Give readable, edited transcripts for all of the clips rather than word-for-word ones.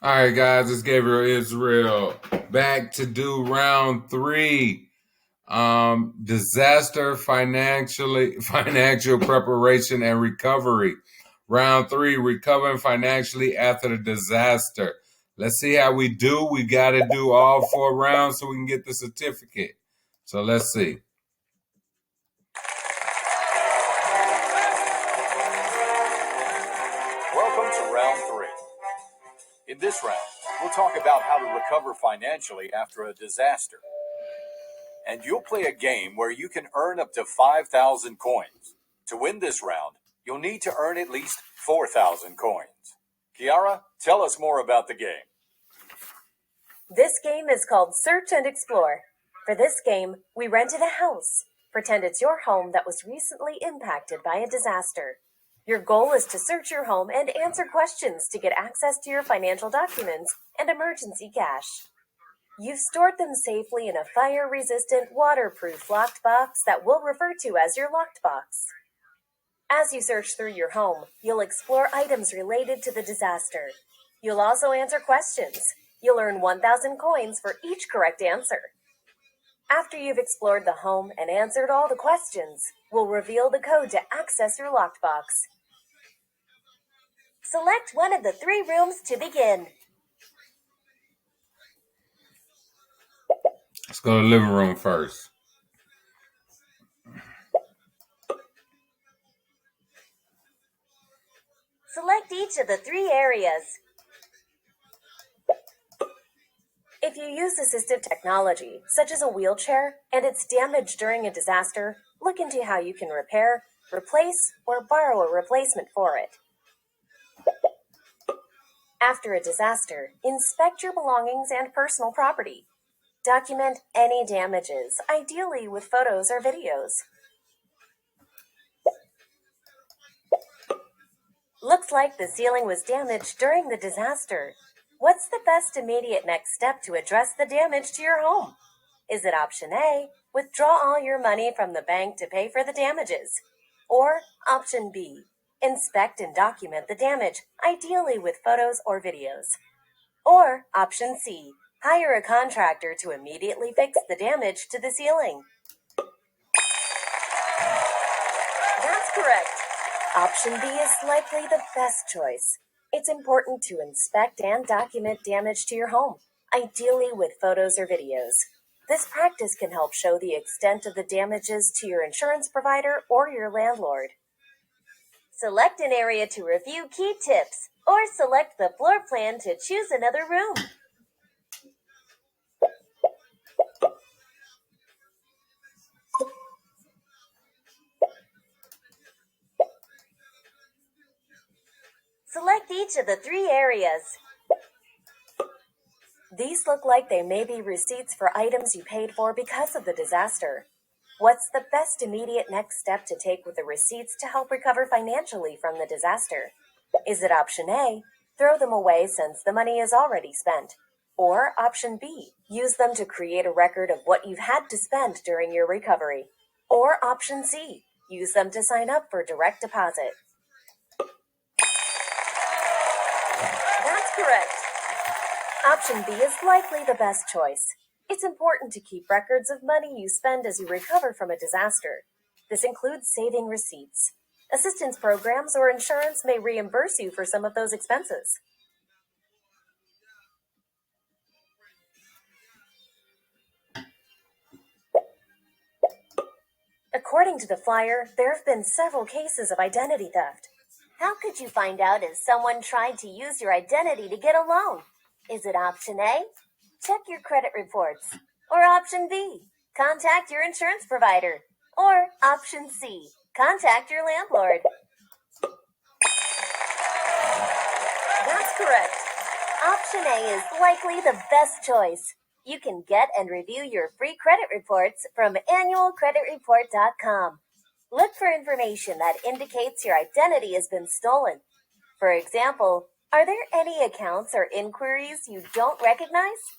All right, guys, it's Gabriel Israel back to do round three. Disaster financial preparation and recovery. Round three, recovering financially after the disaster. Let's see how we do. We got to do all 4 rounds so we can get the certificate. So let's see. Welcome to round three. In this round, we'll talk about how to recover financially after a disaster. And you'll play a game where you can earn up to 5,000 coins. To win this round, you'll need to earn at least 4,000 coins. Kiara, tell us more about the game. This game is called Search and Explore. For this game, we rented a house. Pretend it's your home that was recently impacted by a disaster. Your goal is to search your home and answer questions to get access to your financial documents and emergency cash. You've stored them safely in a fire-resistant, waterproof locked box that we'll refer to as your locked box. As you search through your home, you'll explore items related to the disaster. You'll also answer questions. You'll earn 1,000 coins for each correct answer. After you've explored the home and answered all the questions, we'll reveal the code to access your locked box. Select one of the 3 rooms to begin. Let's go to the living room first. Select each of the 3 areas. If you use assistive technology, such as a wheelchair, and it's damaged during a disaster, look into how you can repair, replace, or borrow a replacement for it. After a disaster, inspect your belongings and personal property. Document any damages, ideally with photos or videos. Looks like the ceiling was damaged during the disaster. What's the best immediate next step to address the damage to your home? Is it option A, withdraw all your money from the bank to pay for the damages? Or option B, inspect and document the damage, ideally with photos or videos? Or option C, hire a contractor to immediately fix the damage to the ceiling? That's correct. Option B is likely the best choice. It's important to inspect and document damage to your home, ideally with photos or videos. This practice can help show the extent of the damages to your insurance provider or your landlord. Select an area to review key tips, or select the floor plan to choose another room. Select each of the 3 areas. These look like they may be receipts for items you paid for because of the disaster. What's the best immediate next step to take with the receipts to help recover financially from the disaster? Is it option A, throw them away since the money is already spent? Or option B, use them to create a record of what you've had to spend during your recovery? Or option C, use them to sign up for direct deposit? That's correct. Option B is likely the best choice. It's important to keep records of money you spend as you recover from a disaster. This includes saving receipts. Assistance programs or insurance may reimburse you for some of those expenses. According to the flyer, there have been several cases of identity theft. How could you find out if someone tried to use your identity to get a loan? Is it option A? Check your credit reports. Or option B? Contact your insurance provider. Or option C? Contact your landlord. That's correct. Option A is likely the best choice. You can get and review your free credit reports from annualcreditreport.com. Look for information that indicates your identity has been stolen. For example, are there any accounts or inquiries you don't recognize?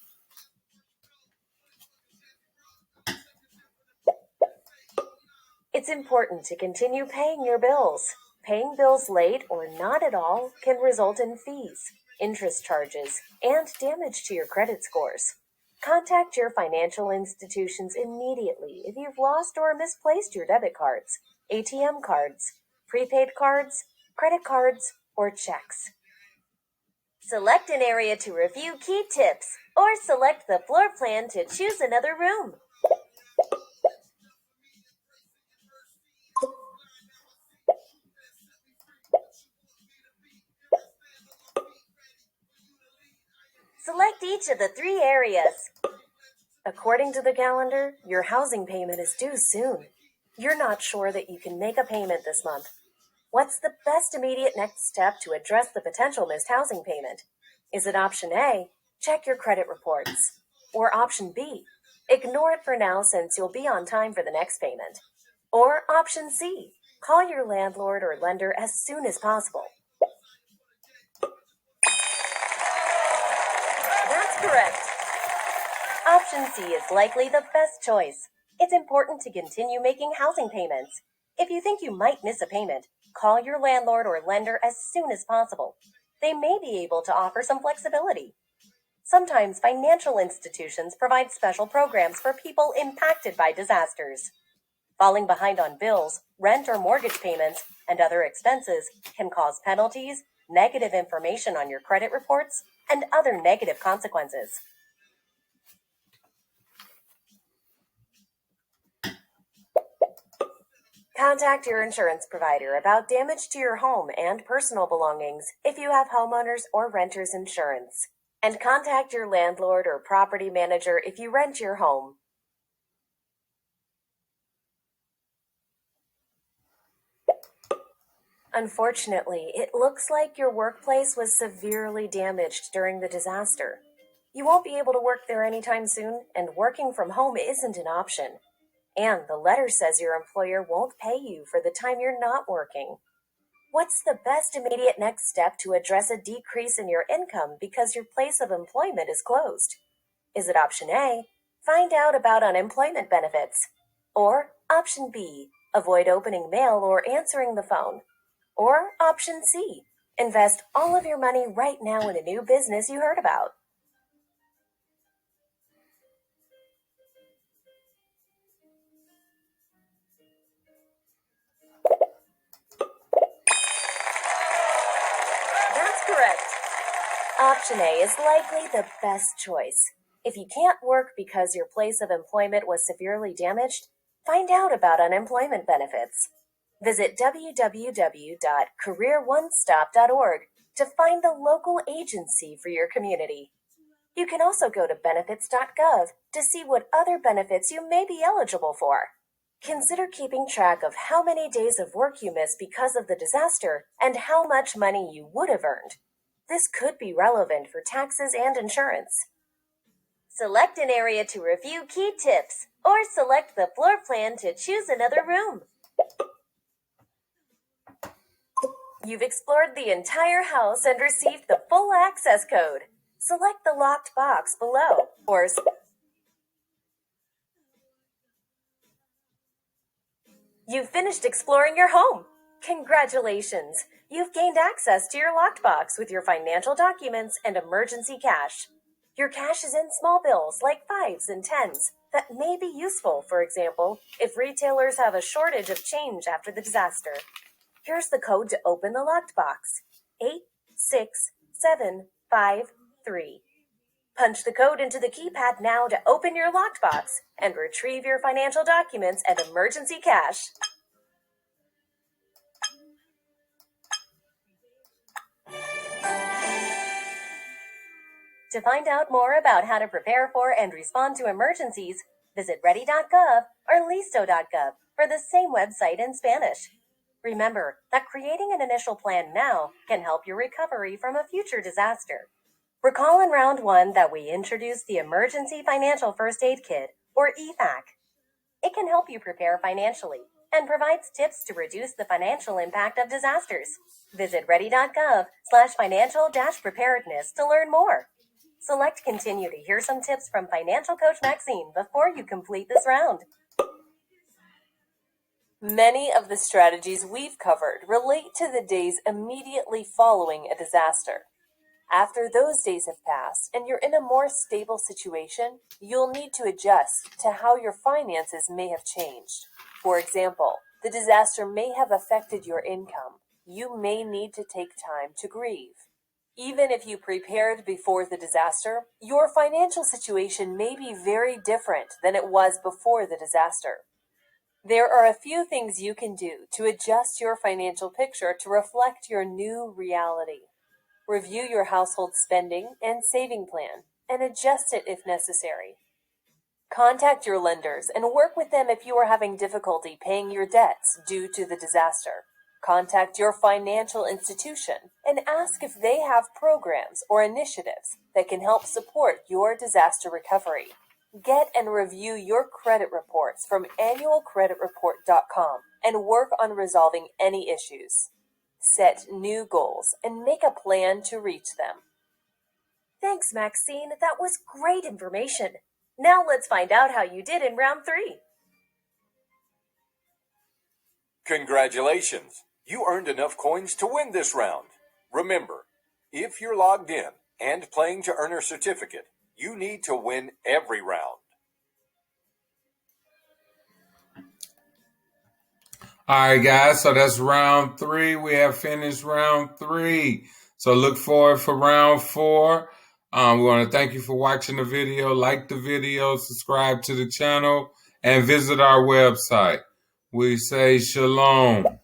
It's important to continue paying your bills. Paying bills late or not at all can result in fees. interest charges, and damage to your credit scores. Contact your financial institutions immediately if you've lost or misplaced your debit cards, ATM cards, prepaid cards, credit cards, or checks. Select an area to review key tips, or select the floor plan to choose another room. Select each of the 3 areas. According to the calendar, your housing payment is due soon. You're not sure that you can make a payment this month. What's the best immediate next step to address the potential missed housing payment? Is it option A, check your credit reports? Or option B, ignore it for now since you'll be on time for the next payment? Or option C, call your landlord or lender as soon as possible? That's correct. Option C is likely the best choice. It's important to continue making housing payments. If you think you might miss a payment, call your landlord or lender as soon as possible. They may be able to offer some flexibility. Sometimes financial institutions provide special programs for people impacted by disasters. Falling behind on bills, rent or mortgage payments, and other expenses can cause penalties, negative information on your credit reports, and other negative consequences. Contact your insurance provider about damage to your home and personal belongings if you have homeowners or renters insurance. And contact your landlord or property manager if you rent your home. Unfortunately, it looks like your workplace was severely damaged during the disaster. You won't be able to work there anytime soon, and working from home isn't an option. And the letter says your employer won't pay you for the time you're not working. What's the best immediate next step to address a decrease in your income because your place of employment is closed? Is it option A, find out about unemployment benefits? Or option B, avoid opening mail or answering the phone? Or option C, invest all of your money right now in a new business you heard about? That's correct. Option A is likely the best choice. If you can't work because your place of employment was severely damaged, find out about unemployment benefits. Visit www.careeronestop.org to find the local agency for your community. You can also go to benefits.gov to see what other benefits you may be eligible for. Consider keeping track of how many days of work you missed because of the disaster and how much money you would have earned. This could be relevant for taxes and insurance. Select an area to review key tips, or select the floor plan to choose another room. You've explored the entire house and received the full access code. Select the locked box below, or you've finished exploring your home. Congratulations! You've gained access to your locked box with your financial documents and emergency cash. Your cash is in small bills like 5s and 10s that may be useful, for example, if retailers have a shortage of change after the disaster. Here's the code to open the locked box: 86753. Punch the code into the keypad now to open your locked box and retrieve your financial documents and emergency cash. To find out more about how to prepare for and respond to emergencies, visit ready.gov or listo.gov for the same website in Spanish. Remember that creating an initial plan now can help your recovery from a future disaster. Recall in round 1 that we introduced the Emergency Financial First Aid Kit, or EFAC. It can help you prepare financially and provides tips to reduce the financial impact of disasters. Visit ready.gov/financial-preparedness to learn more. Select Continue to hear some tips from Financial Coach Maxine before you complete this round. Many of the strategies we've covered relate to the days immediately following a disaster. After those days have passed and you're in a more stable situation, you'll need to adjust to how your finances may have changed. For example, the disaster may have affected your income. You may need to take time to grieve. Even if you prepared before the disaster, your financial situation may be very different than it was before the disaster. There are a few things you can do to adjust your financial picture to reflect your new reality. Review your household spending and saving plan and adjust it if necessary. Contact your lenders and work with them if you are having difficulty paying your debts due to the disaster. Contact your financial institution and ask if they have programs or initiatives that can help support your disaster recovery. Get and review your credit reports from annualcreditreport.com and work on resolving any issues. Set new goals and make a plan to reach them. Thanks, Maxine. That was great information. Now let's find out how you did in round 3. Congratulations! You earned enough coins to win this round. Remember, if you're logged in and playing to earn a certificate, you need to win every round. All right, guys. So that's round 3. We have finished round 3. So look forward for round 4. We want to thank you for watching the video. Like the video, subscribe to the channel, and visit our website. We say shalom.